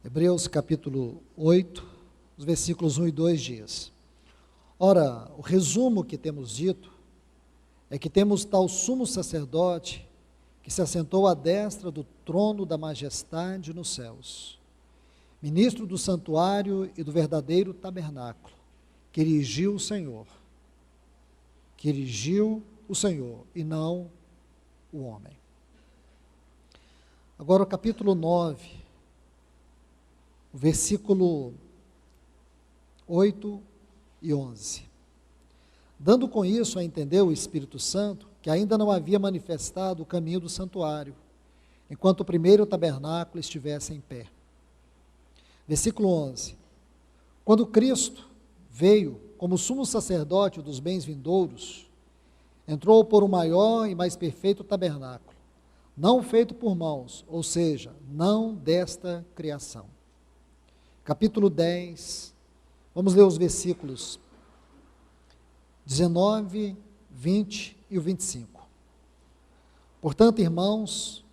Hebreus capítulo 8, os versículos 1 e 2 diz: Ora, o resumo que temos dito é que temos tal sumo sacerdote que se assentou à destra do trono da majestade nos céus, ministro do santuário e do verdadeiro tabernáculo, que erigiu o Senhor e não o homem. Agora o capítulo 9, o versículo 8 e 11. Dando com isso a entender o Espírito Santo que ainda não havia manifestado o caminho do santuário, enquanto o primeiro tabernáculo estivesse em pé. Versículo 11. Quando Cristo veio como sumo sacerdote dos bens vindouros, entrou por um maior e mais perfeito tabernáculo, não feito por mãos, ou seja, não desta criação. Capítulo 10, vamos ler os versículos 19, 20 e o 25. Portanto, irmãos,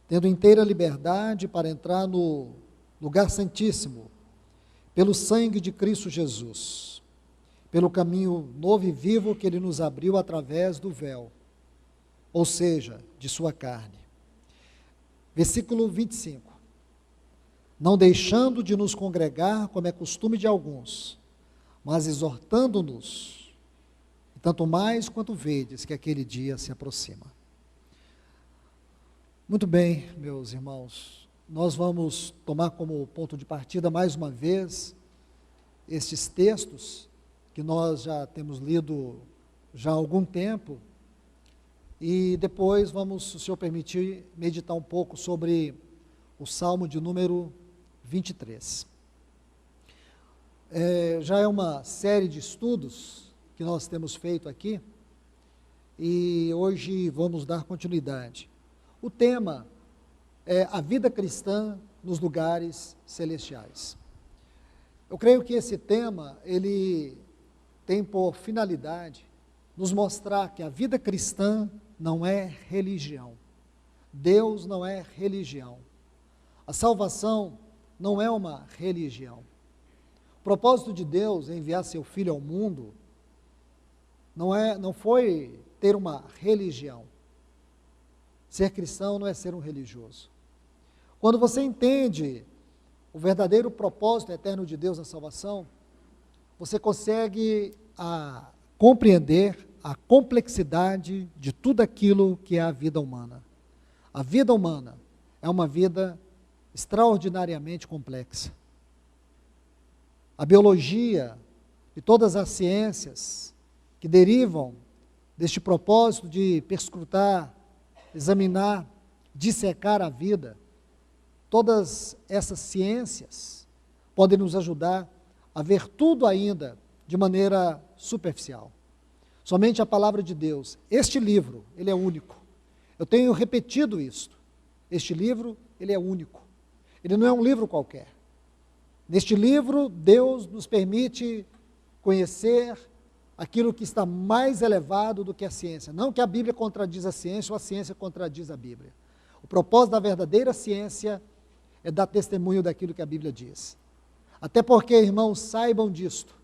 tendo inteira liberdade para entrar no lugar santíssimo, pelo sangue de Cristo Jesus, pelo caminho novo e vivo que Ele nos abriu através do véu, ou seja, de sua carne. Versículo 25. Não deixando de nos congregar, como é costume de alguns, mas exortando-nos, tanto mais quanto vedes que aquele dia se aproxima. Muito bem, meus irmãos, nós vamos tomar como ponto de partida mais uma vez estes textos que nós já temos lido já há algum tempo, e depois vamos, se o Senhor permitir, meditar um pouco sobre o Salmo de número 23. Já é uma série de estudos que nós temos feito aqui, e hoje vamos dar continuidade. O tema é a vida cristã nos lugares celestiais. Eu creio que esse tema, ele tem por finalidade nos mostrar que a vida cristã não é religião. Deus não é religião. A salvação não é uma religião. O propósito de Deus em enviar seu Filho ao mundo não foi ter uma religião. Ser cristão não é ser um religioso. Quando você entende o verdadeiro propósito eterno de Deus na salvação, você consegue compreender a complexidade de tudo aquilo que é a vida humana. A vida humana é uma vida extraordinariamente complexa. A biologia e todas as ciências que derivam deste propósito de perscrutar, examinar, dissecar a vida, todas essas ciências podem nos ajudar a ver tudo ainda de maneira superficial. Somente a palavra de Deus, este livro, ele é único. Eu tenho repetido isto. Este livro, ele é único. Ele não é um livro qualquer. Neste livro, Deus nos permite conhecer aquilo que está mais elevado do que a ciência. Não que a Bíblia contradiz a ciência ou a ciência contradiz a Bíblia. O propósito da verdadeira ciência é dar testemunho daquilo que a Bíblia diz. Até porque, irmãos, saibam disto.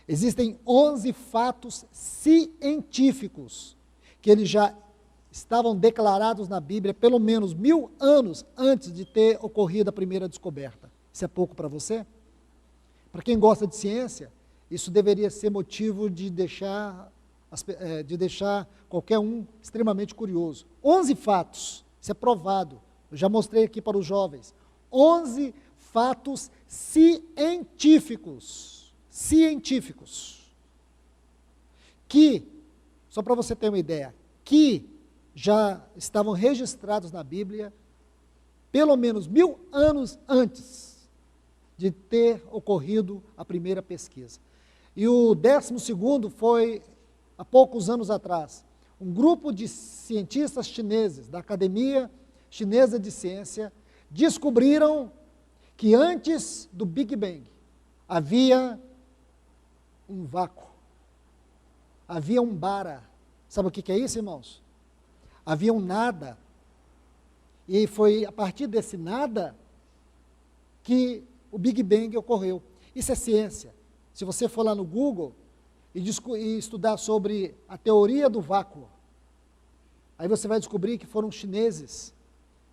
Existem 11 fatos científicos que eles já estavam declarados na Bíblia pelo menos 1000 anos antes de ter ocorrido a primeira descoberta. Isso é pouco para você? Para quem gosta de ciência, isso deveria ser motivo de deixar qualquer um extremamente curioso. 11 fatos, isso é provado, eu já mostrei aqui para os jovens. 11 fatos científicos, que, só para você ter uma ideia, que já estavam registrados na Bíblia pelo menos 1000 anos antes de ter ocorrido a primeira pesquisa. E o 12º foi há poucos anos atrás. Um grupo de cientistas chineses, da Academia Chinesa de Ciência, descobriram que antes do Big Bang havia um vácuo, havia um bara. Sabe o que é isso, irmãos? Havia um nada, e foi a partir desse nada que o Big Bang ocorreu. Isso é ciência. Se você for lá no Google e estudar sobre a teoria do vácuo, aí você vai descobrir que foram chineses,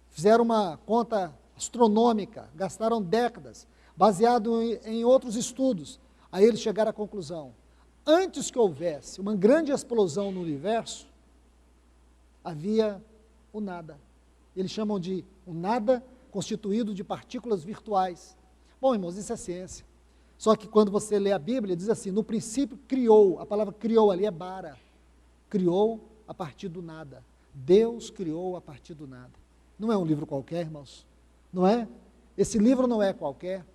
fizeram uma conta astronômica, gastaram décadas, baseado em outros estudos. Aí eles chegaram à conclusão: antes que houvesse uma grande explosão no universo, havia o nada. Eles chamam de o nada constituído de partículas virtuais. Bom, irmãos, isso é ciência. Só que quando você lê a Bíblia, diz assim: no princípio criou, a palavra criou ali é bara, criou a partir do nada. Deus criou a partir do nada. Não é um livro qualquer, irmãos, não é? Esse livro não é qualquer.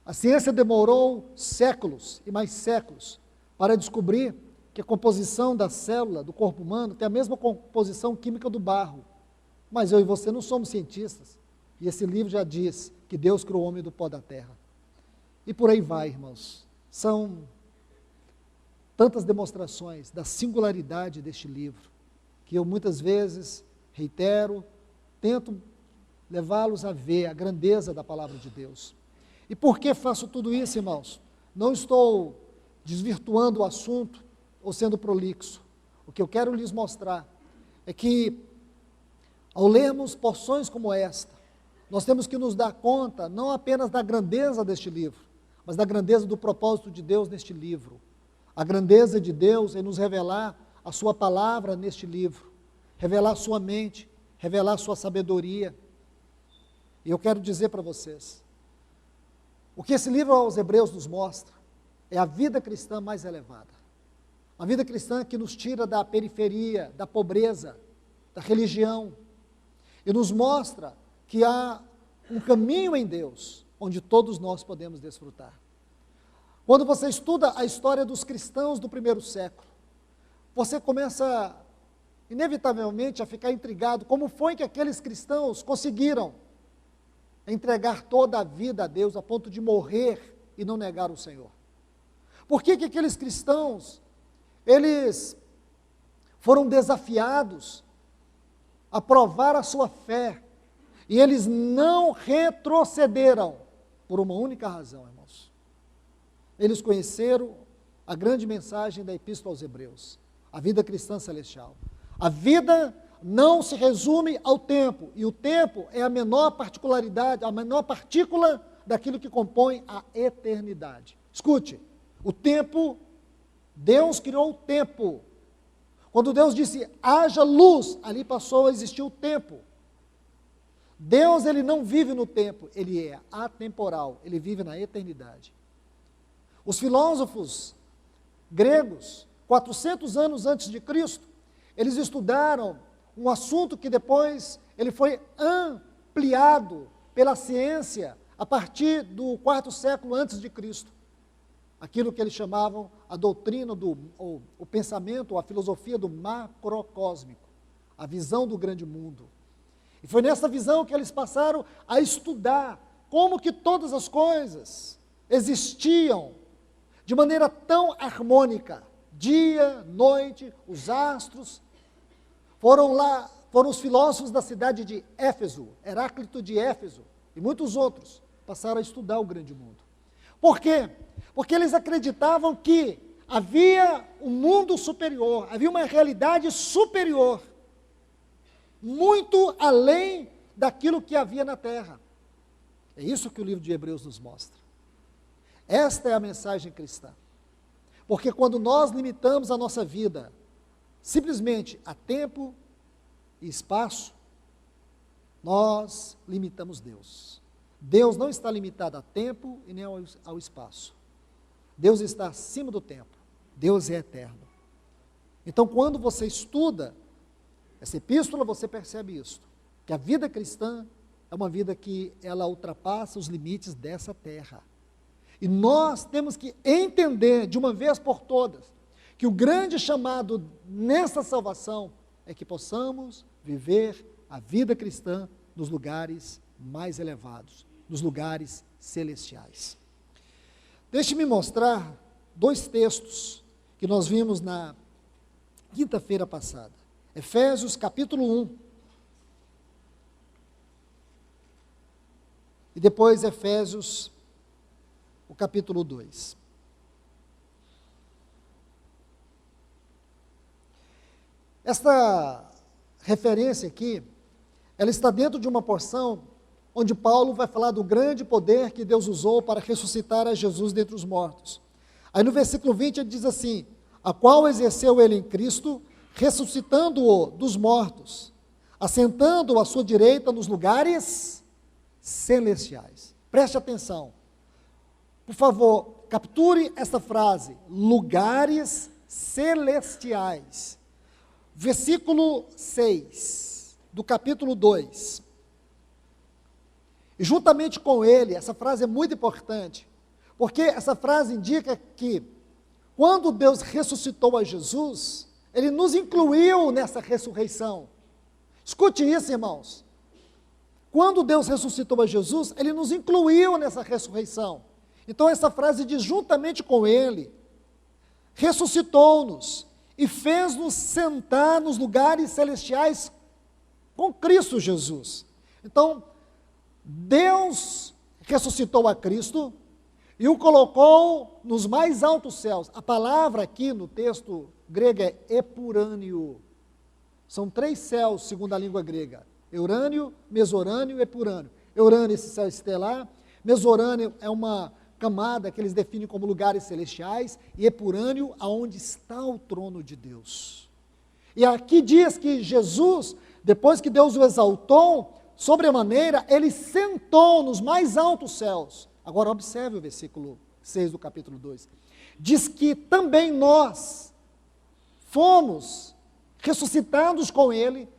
A ciência demorou séculos e mais séculos para descobrir que a composição da célula do corpo humano tem a mesma composição química do barro. Mas eu e você não somos cientistas. E esse livro já diz que Deus criou o homem do pó da terra. E por aí vai, irmãos. São tantas demonstrações da singularidade deste livro, que eu muitas vezes reitero, tento levá-los a ver a grandeza da palavra de Deus. E por que faço tudo isso, irmãos? Não estou desvirtuando o assunto ou sendo prolixo. O que eu quero lhes mostrar é que, ao lermos porções como esta, nós temos que nos dar conta não apenas da grandeza deste livro, mas da grandeza do propósito de Deus neste livro. A grandeza de Deus em nos revelar a sua palavra neste livro, revelar a sua mente, revelar a sua sabedoria. E eu quero dizer para vocês, o que esse livro aos Hebreus nos mostra é a vida cristã mais elevada. Uma vida cristã que nos tira da periferia, da pobreza, da religião, e nos mostra que há um caminho em Deus, onde todos nós podemos desfrutar. Quando você estuda a história dos cristãos do primeiro século, você começa, inevitavelmente, a ficar intrigado como foi que aqueles cristãos conseguiram entregar toda a vida a Deus, a ponto de morrer e não negar o Senhor. Por que que aqueles cristãos, eles foram desafiados a provar a sua fé, e eles não retrocederam por uma única razão, irmãos. Eles conheceram a grande mensagem da Epístola aos Hebreus, a vida cristã celestial. A vida não se resume ao tempo, e o tempo é a menor particularidade, a menor partícula daquilo que compõe a eternidade. Escute, o tempo, Deus criou o tempo. Quando Deus disse, haja luz, ali passou a existir o tempo. Deus, ele não vive no tempo, ele é atemporal, ele vive na eternidade. Os filósofos gregos, 400 anos antes de Cristo, eles estudaram um assunto que depois ele foi ampliado pela ciência a partir do quarto século antes de Cristo. Aquilo que eles chamavam a doutrina, o pensamento, a filosofia do macrocósmico, a visão do grande mundo. E foi nessa visão que eles passaram a estudar como que todas as coisas existiam de maneira tão harmônica, dia, noite, os astros. Foram os filósofos da cidade de Éfeso, Heráclito de Éfeso e muitos outros, passaram a estudar o grande mundo. Por quê? Porque eles acreditavam que havia um mundo superior, havia uma realidade superior, muito além daquilo que havia na terra. É isso que o livro de Hebreus nos mostra. Esta é a mensagem cristã. Porque quando nós limitamos a nossa vida simplesmente a tempo e espaço, nós limitamos Deus. Deus não está limitado a tempo e nem ao espaço. Deus está acima do tempo. Deus é eterno. Então, quando você estuda essa epístola, você percebe isso, que a vida cristã é uma vida que ela ultrapassa os limites dessa terra. E nós temos que entender de uma vez por todas que o grande chamado nessa salvação é que possamos viver a vida cristã nos lugares mais elevados, nos lugares celestiais. Deixe-me mostrar dois textos que nós vimos na quinta-feira passada. Efésios capítulo 1. e depois Efésios, o capítulo 2. Esta referência aqui, ela está dentro de uma porção onde Paulo vai falar do grande poder que Deus usou para ressuscitar a Jesus dentre os mortos. Aí no versículo 20 ele diz assim, a qual exerceu ele em Cristo, ressuscitando-o dos mortos, assentando-o à sua direita nos lugares celestiais. Preste atenção. Por favor, capture essa frase, lugares celestiais. Versículo 6, do capítulo 2. E juntamente com ele, essa frase é muito importante, porque essa frase indica que, quando Deus ressuscitou a Jesus, Ele nos incluiu nessa ressurreição. Escute isso, irmãos. Quando Deus ressuscitou a Jesus, Ele nos incluiu nessa ressurreição. Então essa frase diz, juntamente com Ele, ressuscitou-nos, e fez-nos sentar nos lugares celestiais com Cristo Jesus. Então, Deus ressuscitou a Cristo e o colocou nos mais altos céus. A palavra aqui no texto grego é epurânio. São 3 céus, segundo a língua grega. Eurânio, mesorânio e epurânio. Eurânio, esse céu estelar. Mesorânio é uma camada que eles definem como lugares celestiais, e epurânio, aonde está o trono de Deus. E aqui diz que Jesus, depois que Deus o exaltou, sobremaneira, ele sentou nos mais altos céus. Agora observe o versículo 6 do capítulo 2. Diz que também nós fomos ressuscitados com ele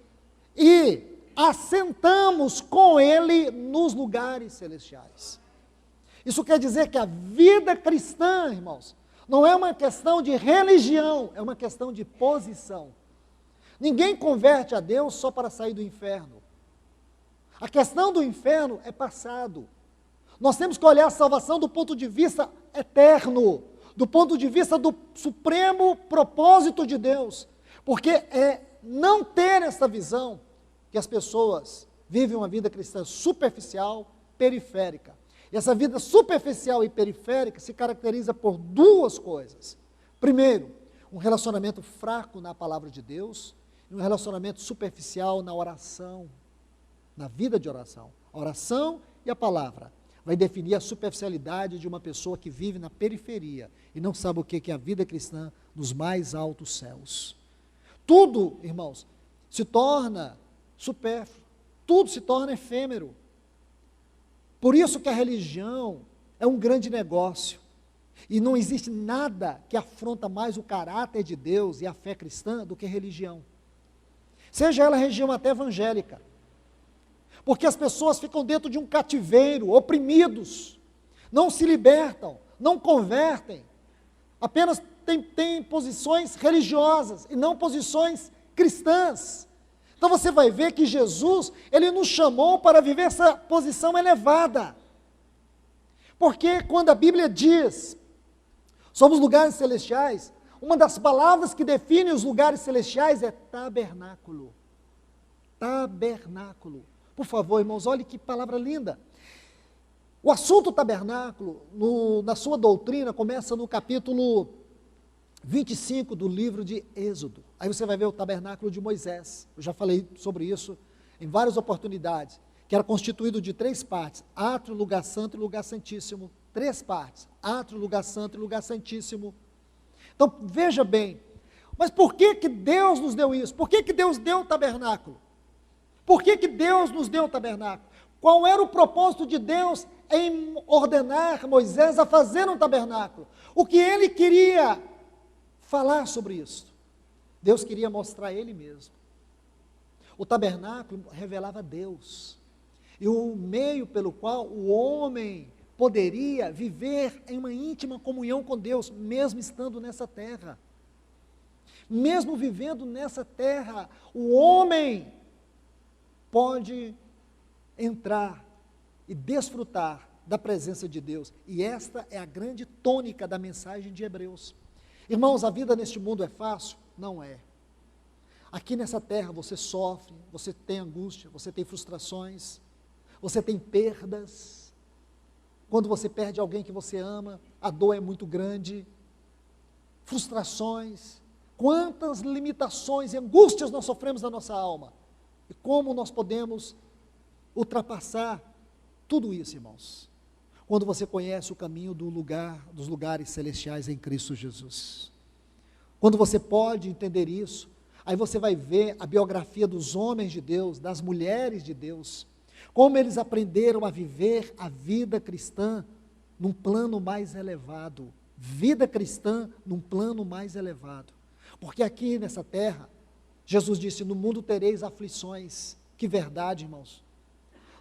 e assentamos com ele nos lugares celestiais. Isso quer dizer que a vida cristã, irmãos, não é uma questão de religião, é uma questão de posição. Ninguém converte a Deus só para sair do inferno. A questão do inferno é passado. Nós temos que olhar a salvação do ponto de vista eterno, do ponto de vista do supremo propósito de Deus. Porque é não ter essa visão que as pessoas vivem uma vida cristã superficial, periférica. E essa vida superficial e periférica se caracteriza por 2 coisas. Primeiro, um relacionamento fraco na palavra de Deus, e um relacionamento superficial na oração, na vida de oração. A oração e a palavra vai definir a superficialidade de uma pessoa que vive na periferia e não sabe o que é a vida cristã nos mais altos céus. Tudo, irmãos, se torna supérfluo, tudo se torna efêmero. Por isso que a religião é um grande negócio, e não existe nada que afronta mais o caráter de Deus e a fé cristã do que religião. Seja ela religião até evangélica, porque as pessoas ficam dentro de um cativeiro, oprimidos, não se libertam, não convertem, apenas têm posições religiosas e não posições cristãs. Então você vai ver que Jesus, Ele nos chamou para viver essa posição elevada. Porque quando a Bíblia diz sobre os lugares celestiais, uma das palavras que define os lugares celestiais é tabernáculo. Tabernáculo. Por favor, irmãos, olhe que palavra linda. O assunto tabernáculo, na sua doutrina, começa no capítulo 25 do livro de Êxodo. Aí você vai ver o tabernáculo de Moisés. Eu já falei sobre isso em várias oportunidades, que era constituído de 3 partes: átrio, lugar santo e lugar santíssimo. 3 partes: átrio, lugar santo e lugar santíssimo. Então, veja bem, mas por que Deus nos deu isso? Por que Deus deu o tabernáculo? Por que Deus nos deu o tabernáculo? Qual era o propósito de Deus em ordenar Moisés a fazer um tabernáculo? O que ele queria falar sobre isso? Deus queria mostrar Ele mesmo. O tabernáculo revelava Deus, e o meio pelo qual o homem poderia viver em uma íntima comunhão com Deus, mesmo estando nessa terra. Mesmo vivendo nessa terra, o homem pode entrar e desfrutar da presença de Deus. E esta é a grande tônica da mensagem de Hebreus. Irmãos, a vida neste mundo é fácil? Não é. Aqui nessa terra você sofre, você tem angústia, você tem frustrações, você tem perdas, quando você perde alguém que você ama, a dor é muito grande, frustrações, quantas limitações e angústias nós sofremos na nossa alma, e como nós podemos ultrapassar tudo isso, irmãos, quando você conhece o caminho dos lugares celestiais em Cristo Jesus. Quando você pode entender isso, aí você vai ver a biografia dos homens de Deus, das mulheres de Deus, como eles aprenderam a viver a vida cristã num plano mais elevado. Vida cristã num plano mais elevado. Porque aqui nessa terra, Jesus disse, no mundo tereis aflições. Que verdade, irmãos.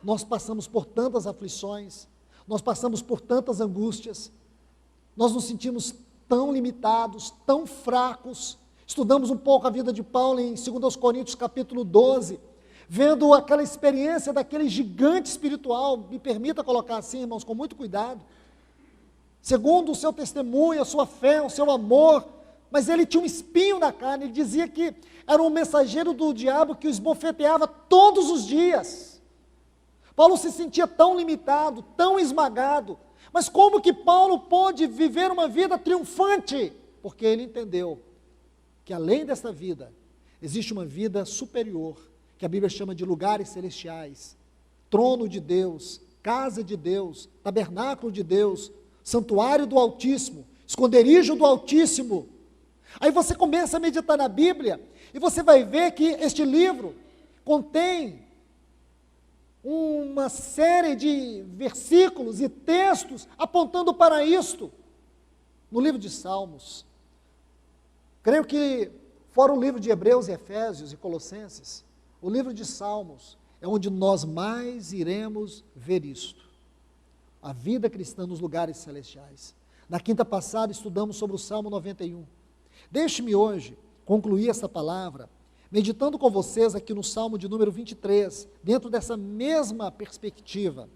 Nós passamos por tantas aflições, nós passamos por tantas angústias, nós nos sentimos tão limitados, tão fracos. Estudamos um pouco a vida de Paulo em 2 Coríntios capítulo 12, vendo aquela experiência daquele gigante espiritual, me permita colocar assim, irmãos, com muito cuidado, segundo o seu testemunho, a sua fé, o seu amor, mas ele tinha um espinho na carne, ele dizia que era um mensageiro do diabo que o esbofeteava todos os dias. Paulo se sentia tão limitado, tão esmagado, mas como que Paulo pôde viver uma vida triunfante? Porque ele entendeu que além desta vida, existe uma vida superior, que a Bíblia chama de lugares celestiais, trono de Deus, casa de Deus, tabernáculo de Deus, santuário do Altíssimo, esconderijo do Altíssimo. Aí você começa a meditar na Bíblia, e você vai ver que este livro contém uma série de versículos e textos apontando para isto. No livro de Salmos, creio que, fora o livro de Hebreus, Efésios e Colossenses, o livro de Salmos é onde nós mais iremos ver isto. A vida cristã nos lugares celestiais. Na quinta passada estudamos sobre o Salmo 91. Deixe-me hoje concluir essa palavra, meditando com vocês aqui no Salmo de número 23, dentro dessa mesma perspectiva.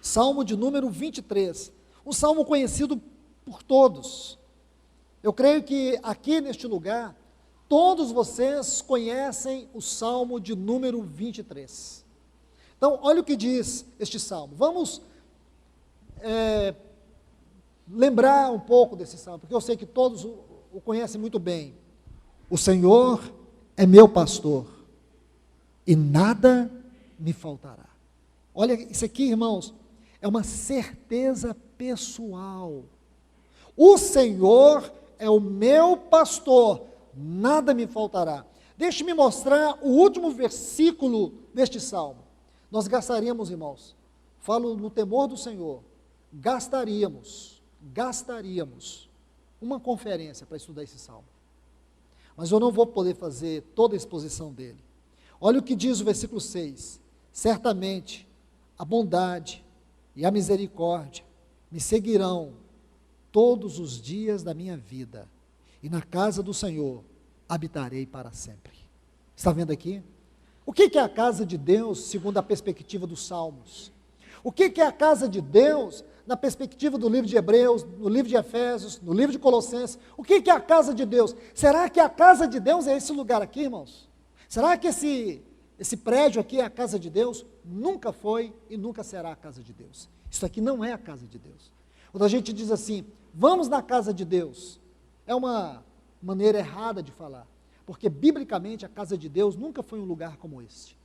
Salmo de número 23, um salmo conhecido por todos. Eu creio que aqui neste lugar, todos vocês conhecem o Salmo de número 23. Então, olha o que diz este salmo. Vamos lembrar um pouco desse salmo, porque eu sei que todos o conhecem muito bem. O Senhor é meu pastor, e nada me faltará. Olha, isso aqui, irmãos, é uma certeza pessoal. O Senhor é o meu pastor, nada me faltará. Deixe-me mostrar o último versículo deste salmo. Nós gastaríamos, irmãos, falo no temor do Senhor, gastaríamos uma conferência para estudar esse salmo. Mas eu não vou poder fazer toda a exposição dele. Olha o que diz o versículo 6. Certamente a bondade e a misericórdia me seguirão todos os dias da minha vida, e na casa do Senhor habitarei para sempre. Está vendo aqui? O que é a casa de Deus, segundo a perspectiva dos Salmos? O que é a casa de Deus, na perspectiva do livro de Hebreus, no livro de Efésios, no livro de Colossenses? O que é a casa de Deus? Será que a casa de Deus é esse lugar aqui, irmãos? Será que esse prédio aqui é a casa de Deus? Nunca foi e nunca será a casa de Deus. Isso aqui não é a casa de Deus. Quando a gente diz assim, vamos na casa de Deus, é uma maneira errada de falar, porque biblicamente a casa de Deus nunca foi um lugar como este.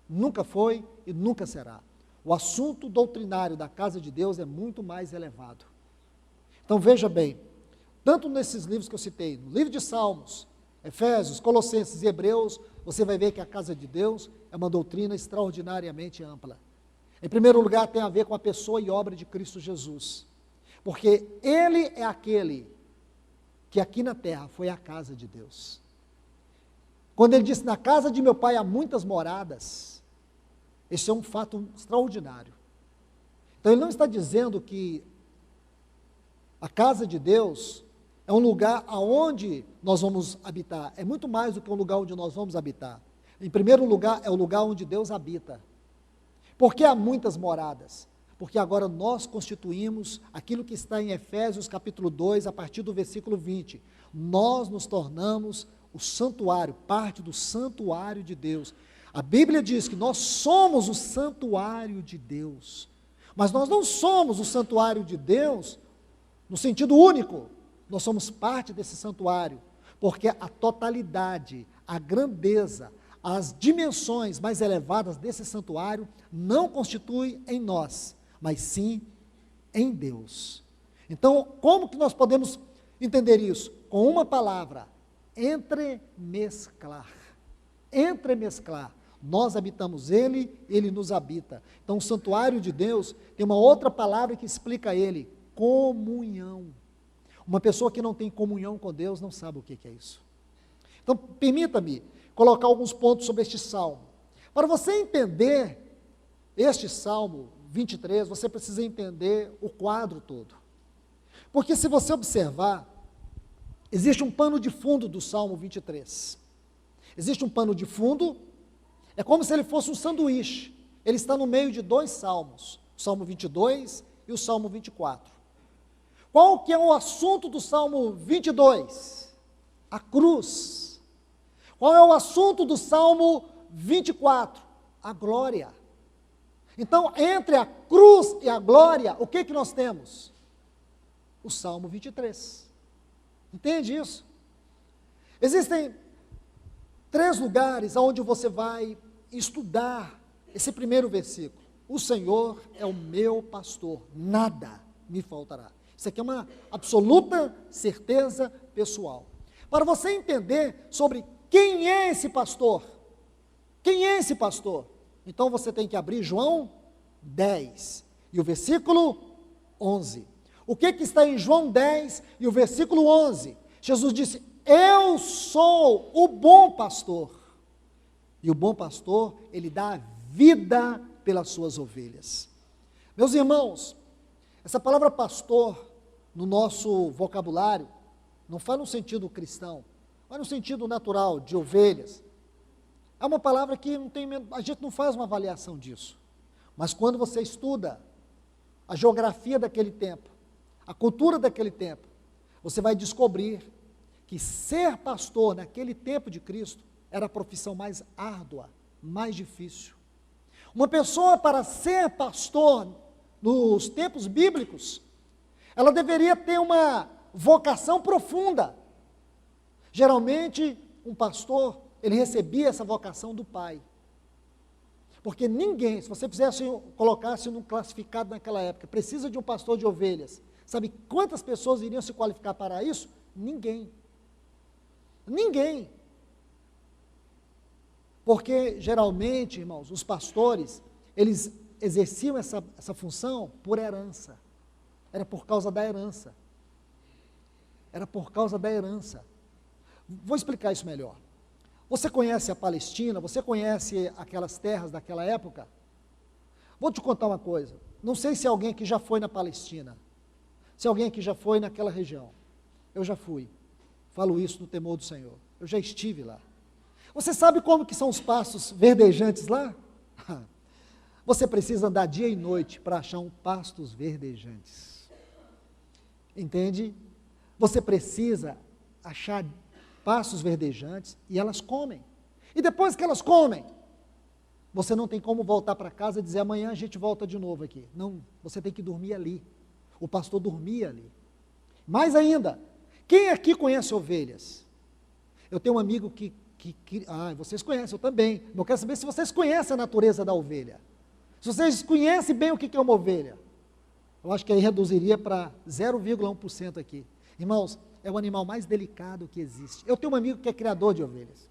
Nunca foi e nunca será. O assunto doutrinário da casa de Deus é muito mais elevado. Então veja bem, tanto nesses livros que eu citei, no livro de Salmos, Efésios, Colossenses e Hebreus, você vai ver que a casa de Deus é uma doutrina extraordinariamente ampla. Em primeiro lugar, tem a ver com a pessoa e obra de Cristo Jesus, porque Ele é aquele que aqui na terra foi a casa de Deus. Quando Ele disse, na casa de meu Pai há muitas moradas, esse é um fato extraordinário. Então Ele não está dizendo que a casa de Deus é um lugar aonde nós vamos habitar, é muito mais do que um lugar onde nós vamos habitar. Em primeiro lugar, é o lugar onde Deus habita. Por que há muitas moradas? Porque agora nós constituímos aquilo que está em Efésios capítulo 2, a partir do versículo 20. Nós nos tornamos o santuário, parte do santuário de Deus. A Bíblia diz que nós somos o santuário de Deus. Mas nós não somos o santuário de Deus no sentido único. Nós somos parte desse santuário, porque a totalidade, a grandeza, as dimensões mais elevadas desse santuário não constitui em nós, mas sim em Deus. Então, como que nós podemos entender isso? Com uma palavra: entremesclar. Entremesclar. Nós habitamos Ele, Ele nos habita. Então, o santuário de Deus tem uma outra palavra que explica ele: comunhão. Uma pessoa que não tem comunhão com Deus não sabe o que é isso. Então, permita-me colocar alguns pontos sobre este salmo. Para você entender este salmo 23, você precisa entender o quadro todo. Porque se você observar, existe um pano de fundo do salmo 23. Existe um pano de fundo, é como se ele fosse um sanduíche. Ele está no meio de dois salmos, o salmo 22 e o salmo 24. Qual que é o assunto do salmo 22? A cruz. Qual é o assunto do salmo 24? A glória. Então, entre a cruz e a glória, o que nós temos? O salmo 23. Entende isso? Existem 3 lugares onde você vai estudar esse primeiro versículo. O Senhor é o meu pastor, nada me faltará. Isso aqui é uma absoluta certeza pessoal. Para você entender sobre quem é esse pastor, quem é esse pastor? Então você tem que abrir João 10 e o versículo 11. O que está em João 10 e o versículo 11? Jesus disse: eu sou o bom pastor. E o bom pastor, ele dá vida pelas suas ovelhas. Meus irmãos, essa palavra pastor, no nosso vocabulário, não fala no sentido cristão, mas no sentido natural, de ovelhas. É uma palavra que a gente não faz uma avaliação disso. Mas quando você estuda a geografia daquele tempo, a cultura daquele tempo, você vai descobrir que ser pastor naquele tempo de Cristo era a profissão mais árdua, mais difícil. Uma pessoa, para ser pastor nos tempos bíblicos, ela deveria ter uma vocação profunda. Geralmente, um pastor, ele recebia essa vocação do pai. Porque ninguém, se você colocasse num classificado naquela época, precisa de um pastor de ovelhas, sabe quantas pessoas iriam se qualificar para isso? Ninguém. Ninguém. Porque, geralmente, irmãos, os pastores, eles exerciam essa função por herança. Era por causa da herança. Era por causa da herança. Vou explicar isso melhor. Você conhece a Palestina? Você conhece aquelas terras daquela época? Vou te contar uma coisa. Não sei se alguém aqui já foi na Palestina. Se alguém aqui já foi naquela região. Eu já fui. Falo isso no temor do Senhor. Eu já estive lá. Você sabe como que são os pastos verdejantes lá? Você precisa andar dia e noite para achar pastos verdejantes. Entende? Você precisa achar pastos verdejantes e elas comem. E depois que elas comem, você não tem como voltar para casa e dizer: amanhã a gente volta de novo aqui. Não, você tem que dormir ali. O pastor dormia ali. Mais ainda, quem aqui conhece ovelhas? Eu tenho um amigo que vocês conhecem, eu também. Eu quero saber se vocês conhecem a natureza da ovelha. Se vocês conhecem bem o que é uma ovelha. Eu acho que aí reduziria para 0,1% aqui. Irmãos, é o animal mais delicado que existe. Eu tenho um amigo que é criador de ovelhas.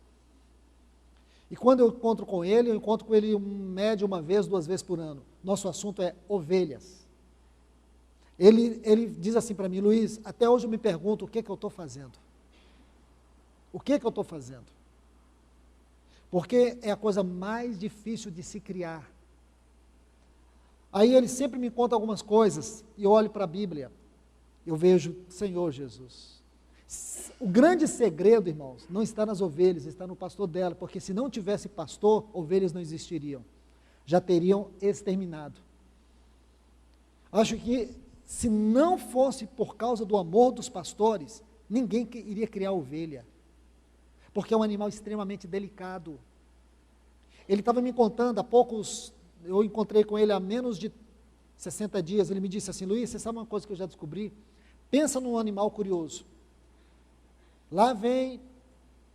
E quando eu encontro com ele, eu encontro com ele média 1 vez, 2 vezes por ano. Nosso assunto é ovelhas. Ele diz assim para mim: Luiz, até hoje eu me pergunto o que eu estou fazendo. O que eu estou fazendo? Porque é a coisa mais difícil de se criar. Aí ele sempre me conta algumas coisas, e eu olho para a Bíblia, eu vejo: Senhor Jesus. O grande segredo, irmãos, não está nas ovelhas, está no pastor dela, porque se não tivesse pastor, ovelhas não existiriam, já teriam exterminado. Acho que se não fosse por causa do amor dos pastores, ninguém iria criar ovelha, porque é um animal extremamente delicado. Ele estava me contando, há poucos, eu encontrei com ele há menos de 60 dias, ele me disse assim: Luiz, você sabe uma coisa que eu já descobri? Pensa num animal curioso. Lá vem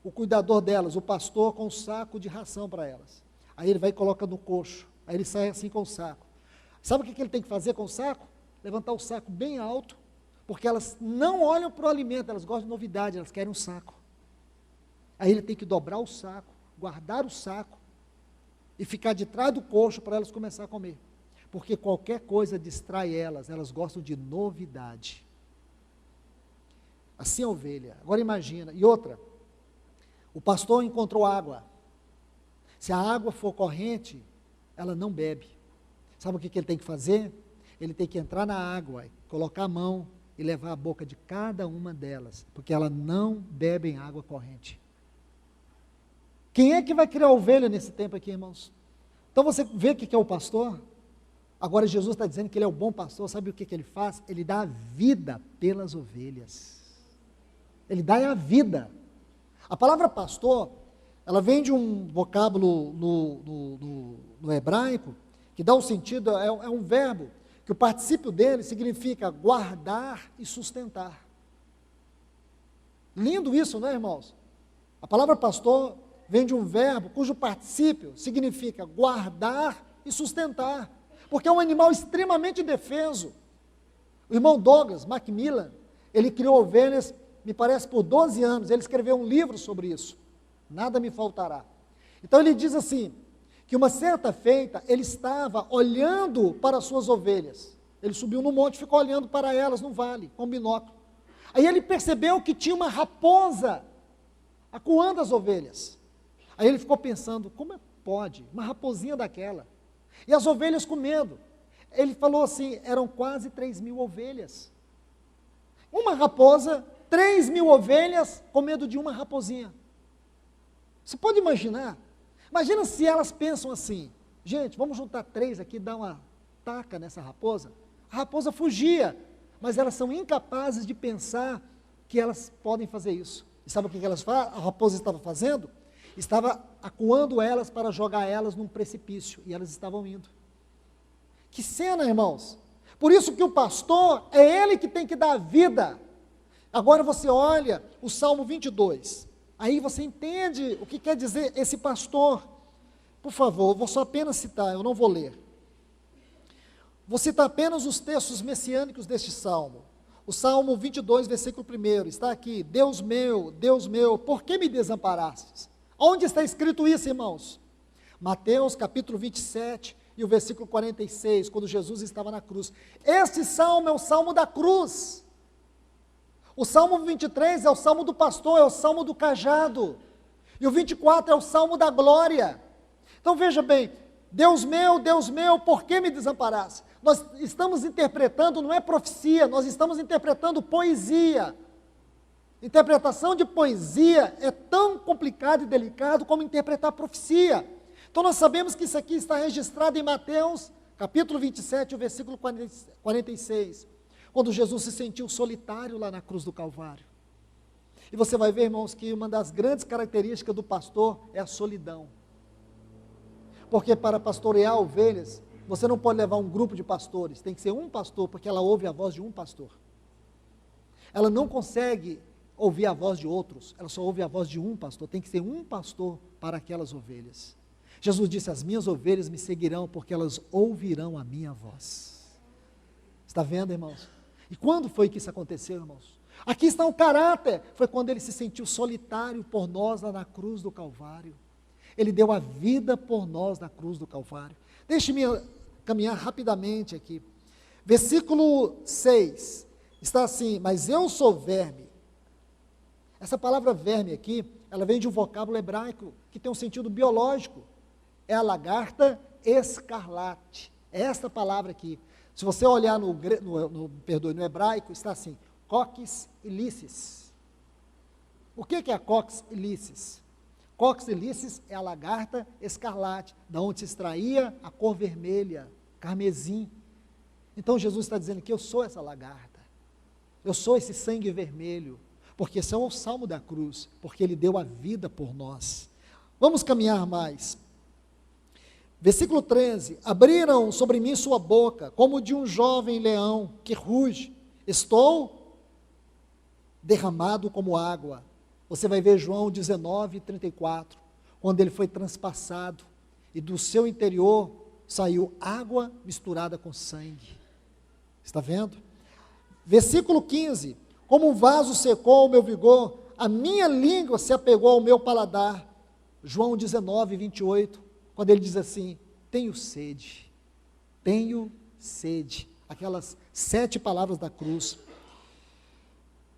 o cuidador delas, o pastor, com um saco de ração para elas. Aí ele vai e coloca no coxo. Aí ele sai assim com o saco. Sabe o que ele tem que fazer com o saco? Levantar o saco bem alto, porque elas não olham para o alimento, elas gostam de novidade, elas querem um saco. Aí ele tem que dobrar o saco, guardar o saco e ficar de trás do coxo para elas começar a comer. Porque qualquer coisa distrai elas, elas gostam de novidade. Assim é a ovelha. Agora imagina, e outra, o pastor encontrou água. Se a água for corrente, ela não bebe. Sabe o que ele tem que fazer? Ele tem que entrar na água, colocar a mão e levar a boca de cada uma delas, porque elas não bebem água corrente. Quem é que vai criar ovelha nesse tempo aqui, irmãos? Então você vê o que é o pastor? Agora Jesus está dizendo que ele é o bom pastor. Sabe o que ele faz? Ele dá a vida pelas ovelhas. Ele dá a vida. A palavra pastor, ela vem de um vocábulo no hebraico, que dá um sentido, é um verbo, que o particípio dele significa guardar e sustentar. Lindo isso, não é, irmãos? A palavra pastor vem de um verbo cujo particípio significa guardar e sustentar, porque é um animal extremamente indefeso. O irmão Douglas Macmillan, ele criou ovelhas, me parece, por 12 anos, ele escreveu um livro sobre isso, Nada Me Faltará. Então ele diz assim, que uma certa feita, ele estava olhando para as suas ovelhas, ele subiu no monte e ficou olhando para elas no vale, com um binóculo. Aí ele percebeu que tinha uma raposa acuando as ovelhas. Aí ele ficou pensando, como pode, uma raposinha daquela? E as ovelhas com medo. Ele falou assim, eram quase 3.000 ovelhas. Uma raposa, 3.000 ovelhas com medo de uma raposinha. Você pode imaginar? Imagina se elas pensam assim, gente, vamos juntar 3 aqui, dar uma taca nessa raposa. A raposa fugia, mas elas são incapazes de pensar que elas podem fazer isso. E sabe o que elas fazem? A raposa estava fazendo? Estava acuando elas para jogar elas num precipício, e elas estavam indo. Que cena, irmãos! Por isso que o pastor, é ele que tem que dar a vida. Agora você olha o Salmo 22, aí você entende o que quer dizer esse pastor. Por favor, vou só apenas citar, eu não vou ler. Vou citar apenas os textos messiânicos deste Salmo. O Salmo 22, versículo 1, está aqui, Deus meu, por que me desamparastes? Onde está escrito isso, irmãos? Mateus capítulo 27 e o versículo 46, quando Jesus estava na cruz. Este salmo é o salmo da cruz. O salmo 23 é o salmo do pastor, é o salmo do cajado. E o 24 é o salmo da glória. Então veja bem, Deus meu, por que me desamparaste? Nós estamos interpretando, não é profecia, nós estamos interpretando poesia. Interpretação de poesia é tão complicado e delicado como interpretar profecia. Então nós sabemos que isso aqui está registrado em Mateus, capítulo 27, o versículo 46, quando Jesus se sentiu solitário lá na cruz do Calvário. E você vai ver, irmãos, que uma das grandes características do pastor é a solidão. Porque para pastorear ovelhas, você não pode levar um grupo de pastores, tem que ser um pastor, porque ela ouve a voz de um pastor. Ela não consegue ouvir a voz de outros, ela só ouve a voz de um pastor, tem que ser um pastor para aquelas ovelhas. Jesus disse, as minhas ovelhas me seguirão, porque elas ouvirão a minha voz. Está vendo, irmãos? E quando foi que isso aconteceu, irmãos? Aqui está o caráter, foi quando ele se sentiu solitário por nós lá na cruz do Calvário. Ele deu a vida por nós na cruz do Calvário. Deixe-me caminhar rapidamente aqui. Versículo 6, está assim, mas eu sou verme. Essa palavra verme aqui, ela vem de um vocábulo hebraico, que tem um sentido biológico. É a lagarta escarlate. É esta palavra aqui. Se você olhar no hebraico, está assim, coquis ilicis. O que é a coquis ilicis? Coquis ilicis é a lagarta escarlate, da onde se extraía a cor vermelha, carmesim. Então Jesus está dizendo que eu sou essa lagarta, eu sou esse sangue vermelho, porque esse é o salmo da cruz, porque ele deu a vida por nós. Vamos caminhar mais. Versículo 13, abriram sobre mim sua boca, como de um jovem leão que ruge, estou derramado como água. Você vai ver João 19, 34, quando ele foi transpassado, e do seu interior saiu água misturada com sangue. Está vendo? Versículo 15, como um vaso secou o meu vigor, a minha língua se apegou ao meu paladar. João 19, 28, quando ele diz assim, tenho sede, aquelas 7 palavras da cruz.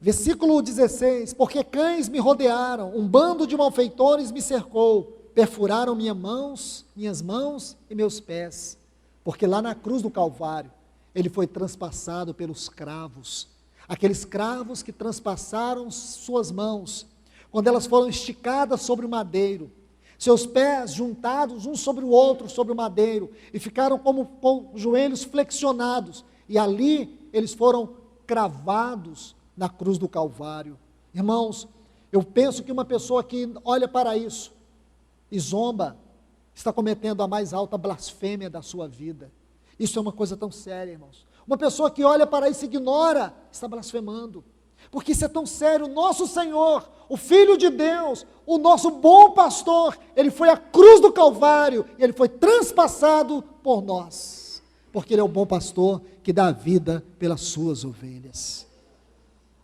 Versículo 16, porque cães me rodearam, um bando de malfeitores me cercou, perfuraram minhas mãos e meus pés, porque lá na cruz do Calvário, ele foi transpassado pelos cravos, aqueles cravos que transpassaram suas mãos, quando elas foram esticadas sobre o madeiro, seus pés juntados um sobre o outro, sobre o madeiro, e ficaram como com os joelhos flexionados, e ali eles foram cravados na cruz do Calvário. Irmãos, eu penso que uma pessoa que olha para isso e zomba, está cometendo a mais alta blasfêmia da sua vida. Isso é uma coisa tão séria, irmãos. Uma pessoa que olha para isso e ignora, está blasfemando. Porque isso é tão sério. O nosso Senhor, o Filho de Deus, o nosso bom pastor, ele foi à cruz do Calvário, e ele foi transpassado por nós, porque ele é o bom pastor que dá a vida pelas suas ovelhas.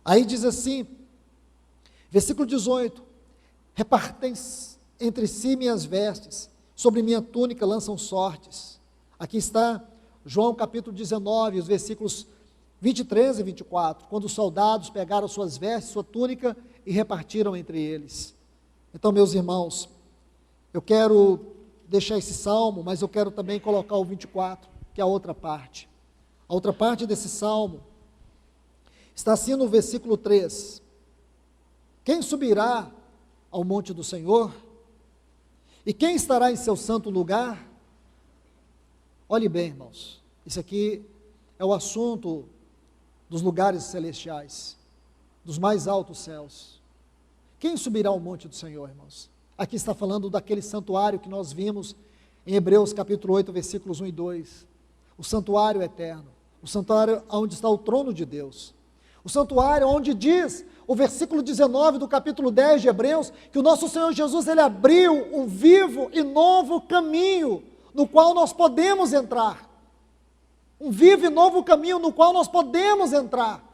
Aí diz assim, versículo 18, repartem entre si minhas vestes, sobre minha túnica lançam sortes. Aqui está João capítulo 19, os versículos 23 e 24, quando os soldados pegaram suas vestes, sua túnica, e repartiram entre eles. Então, meus irmãos, eu quero deixar esse salmo, mas eu quero também colocar o 24, que é a outra parte. A outra parte desse salmo está assim no versículo 3. Quem subirá ao monte do Senhor? E quem estará em seu santo lugar? Olhe bem, irmãos, isso aqui é o assunto dos lugares celestiais, dos mais altos céus. Quem subirá ao monte do Senhor, irmãos? Aqui está falando daquele santuário que nós vimos em Hebreus capítulo 8, versículos 1 e 2. O santuário eterno, o santuário onde está o trono de Deus. O santuário onde diz, o versículo 19 do capítulo 10 de Hebreus, que o nosso Senhor Jesus, ele abriu um vivo e novo caminho, no qual nós podemos entrar. Um vivo e novo caminho no qual nós podemos entrar.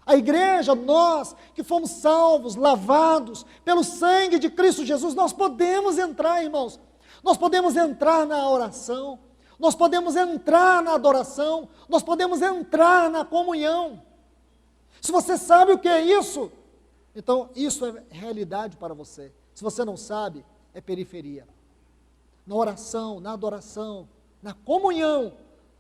A igreja, nós que fomos salvos, lavados pelo sangue de Cristo Jesus, nós podemos entrar, irmãos. Nós podemos entrar na oração, nós podemos entrar na adoração, nós podemos entrar na comunhão. Se você sabe o que é isso, então isso é realidade para você. Se você não sabe, é periferia. Na oração, na adoração, na comunhão,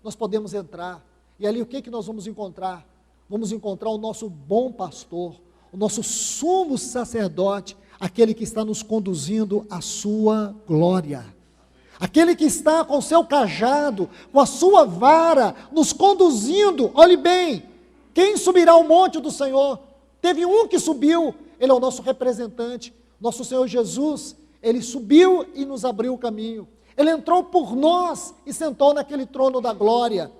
nós podemos entrar, e ali o que nós vamos encontrar? Vamos encontrar o nosso bom pastor, o nosso sumo sacerdote, aquele que está nos conduzindo à sua glória, aquele que está com o seu cajado, com a sua vara, nos conduzindo. Olhe bem, quem subirá ao monte do Senhor? Teve um que subiu, ele é o nosso representante, nosso Senhor Jesus, ele subiu e nos abriu o caminho. Ele entrou por nós e sentou naquele trono da glória.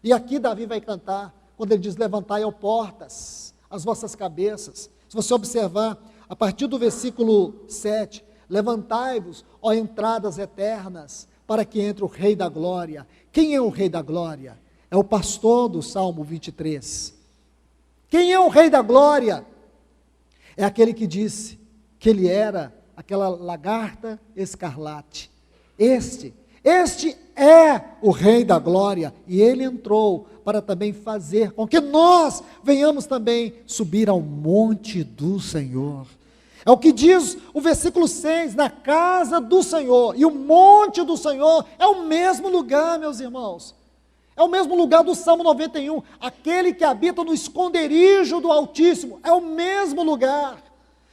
E aqui Davi vai cantar, quando ele diz, levantai, ó portas, as vossas cabeças. Se você observar, a partir do versículo 7, levantai-vos, ó entradas eternas, para que entre o Rei da Glória. Quem é o Rei da Glória? É o pastor do Salmo 23. Quem é o Rei da Glória? É aquele que disse que ele era aquela lagarta escarlate. Este é o Rei da Glória, e ele entrou para também fazer com que nós venhamos também subir ao monte do Senhor. É o que diz o versículo 6, na casa do Senhor, e o monte do Senhor é o mesmo lugar, meus irmãos, é o mesmo lugar do Salmo 91, aquele que habita no esconderijo do Altíssimo, é o mesmo lugar,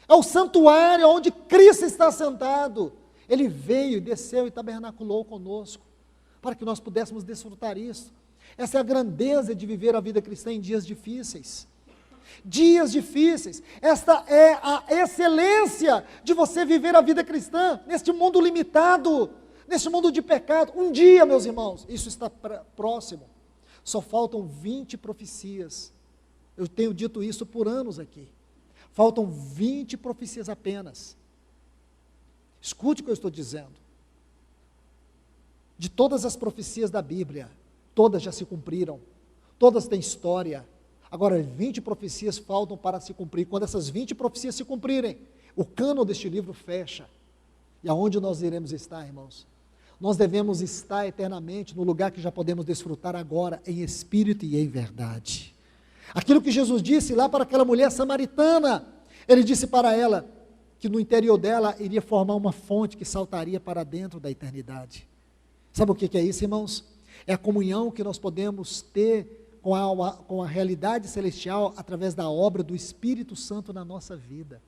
é o santuário onde Cristo está sentado. Ele veio, desceu e tabernaculou conosco, para que nós pudéssemos desfrutar isso. Essa é a grandeza de viver a vida cristã em dias difíceis. Dias difíceis. Esta é a excelência de você viver a vida cristã neste mundo limitado. nesse mundo de pecado. Um dia, meus irmãos, isso está próximo. Só faltam 20 profecias. Eu tenho dito isso por anos aqui. Faltam 20 profecias apenas. Escute o que eu estou dizendo. De todas as profecias da Bíblia, todas já se cumpriram. Todas têm história. Agora, 20 profecias faltam para se cumprir. Quando essas 20 profecias se cumprirem, o cânon deste livro fecha. E aonde nós iremos estar, irmãos? Nós devemos estar eternamente no lugar que já podemos desfrutar agora, em espírito e em verdade. Aquilo que Jesus disse lá para aquela mulher samaritana, ele disse para ela que no interior dela iria formar uma fonte que saltaria para dentro da eternidade. Sabe o que é isso, irmãos? É a comunhão que nós podemos ter com a realidade celestial através da obra do Espírito Santo na nossa vida.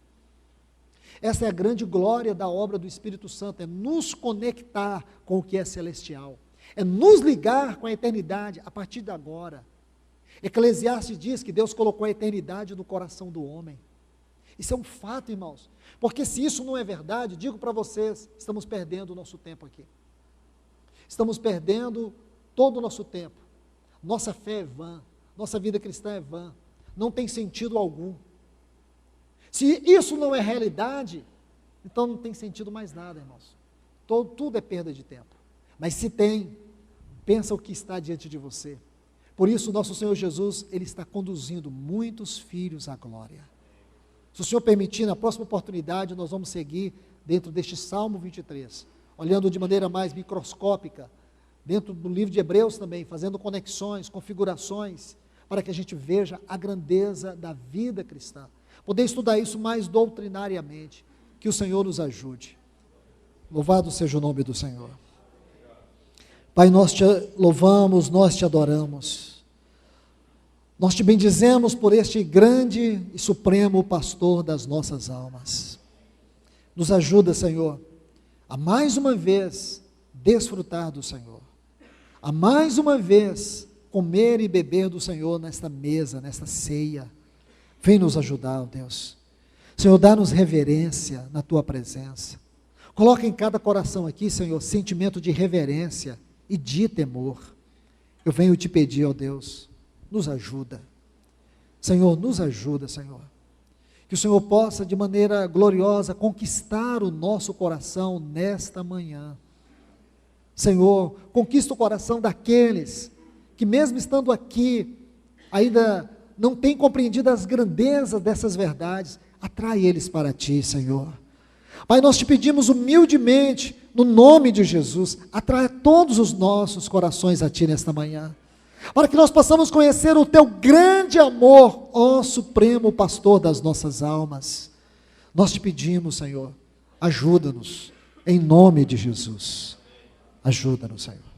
Essa é a grande glória da obra do Espírito Santo, é nos conectar com o que é celestial, é nos ligar com a eternidade a partir de agora. Eclesiastes diz que Deus colocou a eternidade no coração do homem. Isso é um fato, irmãos, porque se isso não é verdade, digo para vocês, estamos perdendo o nosso tempo aqui. Estamos perdendo todo o nosso tempo. Nossa fé é vã, nossa vida cristã é vã, não tem sentido algum. Se isso não é realidade, então não tem sentido mais nada, irmãos. Tudo é perda de tempo. Mas se tem, pensa o que está diante de você. Por isso, nosso Senhor Jesus, Ele está conduzindo muitos filhos à glória. Se o Senhor permitir, na próxima oportunidade, nós vamos seguir dentro deste Salmo 23, olhando de maneira mais microscópica, dentro do livro de Hebreus também, fazendo conexões, configurações, para que a gente veja a grandeza da vida cristã. Poder estudar isso mais doutrinariamente. Que o Senhor nos ajude. Louvado seja o nome do Senhor. Pai, nós te louvamos, nós te adoramos. Nós te bendizemos por este grande e supremo pastor das nossas almas. Nos ajuda, Senhor, a mais uma vez desfrutar do Senhor. A mais uma vez comer e beber do Senhor nesta mesa, nesta ceia. Vem nos ajudar, ó Deus. Senhor, dá-nos reverência na Tua presença. Coloca em cada coração aqui, Senhor, sentimento de reverência e de temor. Eu venho te pedir, ó Deus, nos ajuda. Senhor, nos ajuda, Senhor. Que o Senhor possa, de maneira gloriosa, conquistar o nosso coração nesta manhã. Senhor, conquista o coração daqueles que, mesmo estando aqui, ainda não têm compreendido as grandezas dessas verdades. Atrai eles para Ti, Senhor. Pai, nós te pedimos humildemente, no nome de Jesus, atrai todos os nossos corações a Ti nesta manhã, para que nós possamos conhecer o Teu grande amor, ó Supremo Pastor das nossas almas. Nós te pedimos, Senhor, ajuda-nos, em nome de Jesus. Ajuda-nos, Senhor.